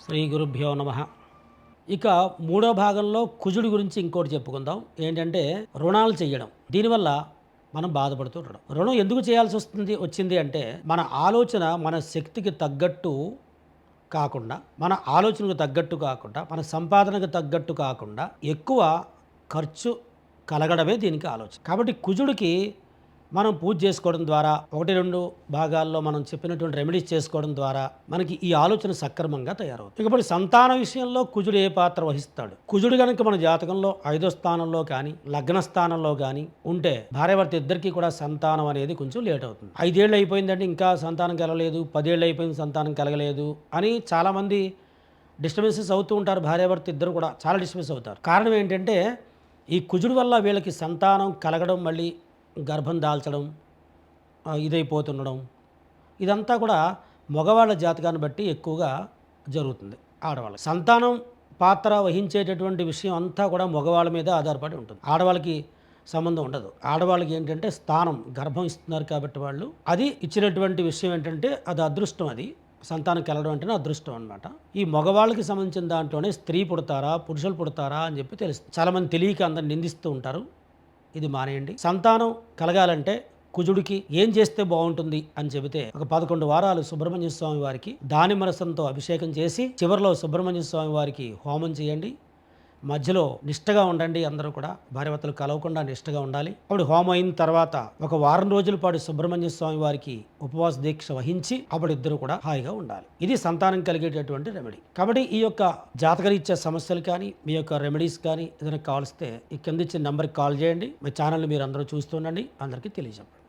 శ్రీ గురుభ్యో నమ. ఇక మూడో భాగంలో కుజుడి గురించి ఇంకోటి చెప్పుకుందాం. ఏంటంటే రుణాలు చేయడం. దీనివల్ల మనం బాధపడుతూ ఉండడం. రుణం ఎందుకు చేయాల్సి వచ్చింది అంటే మన ఆలోచన మన శక్తికి తగ్గట్టు కాకుండా, మన ఆలోచనకు తగ్గట్టు కాకుండా, మన సంపాదనకు తగ్గట్టు కాకుండా ఎక్కువ ఖర్చు కలగడమే దీనికి ఆలోచన. కాబట్టి కుజుడికి మనం పూజ చేసుకోవడం ద్వారా, 1-2 భాగాల్లో మనం చెప్పినటువంటి రెమెడీస్ చేసుకోవడం ద్వారా మనకి ఈ ఆలోచన సక్రమంగా తయారవుతుంది. ఇకపోతే సంతాన విషయంలో కుజుడు ఏ పాత్ర వహిస్తాడు? కుజుడు కనుక మన జాతకంలో 5వ స్థానంలో కానీ, లగ్న స్థానంలో కానీ ఉంటే భార్యాభర్త ఇద్దరికీ కూడా సంతానం అనేది కొంచెం లేట్ అవుతుంది. 5 ఏళ్ళు అయిపోయిందంటే ఇంకా సంతానం కలగలేదు, 10 ఏళ్ళు అయిపోయింది సంతానం కలగలేదు అని చాలామంది డిస్టర్బెన్సెస్ అవుతూ ఉంటారు. భార్యాభర్త ఇద్దరు కూడా చాలా డిస్టర్బెన్స్ అవుతారు. కారణం ఏంటంటే ఈ కుజుడు వల్ల వీళ్ళకి సంతానం కలగడం, మళ్ళీ గర్భం దాల్చడం, ఇదైపోతుండడం, ఇదంతా కూడా మగవాళ్ళ జాతకాన్ని బట్టి ఎక్కువగా జరుగుతుంది. ఆడవాళ్ళకి సంతానం పాత్ర వహించేటటువంటి విషయం అంతా కూడా మగవాళ్ళ మీద ఆధారపడి ఉంటుంది. ఆడవాళ్ళకి సంబంధం ఉండదు. ఆడవాళ్ళకి ఏంటంటే స్థానం, గర్భం ఇస్తున్నారు కాబట్టి వాళ్ళు అది ఇచ్చినటువంటి విషయం ఏంటంటే అది అదృష్టం. అది సంతానం కలగడం అంటేనే అదృష్టం అనమాట. ఈ మగవాళ్ళకి సంబంధించిన దాంట్లోనే స్త్రీ పుడతారా పురుషులు పుడతారా అని చెప్పి తెలుస్తుంది. చాలామంది తెలియక అందరు నిందిస్తూ ఉంటారు. ఇది మానేయండి. సంతానం కలగాలంటే కుజుడికి ఏం చేస్తే బాగుంటుంది అని చెబితే ఒక 11 వారాలు సుబ్రహ్మణ్య స్వామి వారికి దానిమ్మ రసంతో అభిషేకం చేసి చివరిలో సుబ్రహ్మణ్య స్వామి వారికి హోమం చేయండి. మధ్యలో నిష్టగా ఉండండి. అందరూ కూడా భార్యాభర్తలు కలవకుండా నిష్టగా ఉండాలి. అప్పుడు హోమం అయిన తర్వాత ఒక వారం రోజుల పాటు సుబ్రహ్మణ్య స్వామి వారికి ఉపవాస దీక్ష వహించి అప్పుడు ఇద్దరు కూడా హాయిగా ఉండాలి. ఇది సంతానం కలిగేటటువంటి రెమెడీ. కాబట్టి ఈ యొక్క జాతకరీత్యా సమస్యలు కానీ, మీ యొక్క రెమెడీస్ కానీ ఏదైనా కావలిస్తే ఈ కింద ఇచ్చిన నెంబర్కి కాల్ చేయండి. మీ ఛానల్ని మీరు అందరూ చూస్తుండండి. అందరికీ తెలియజెప్పండి.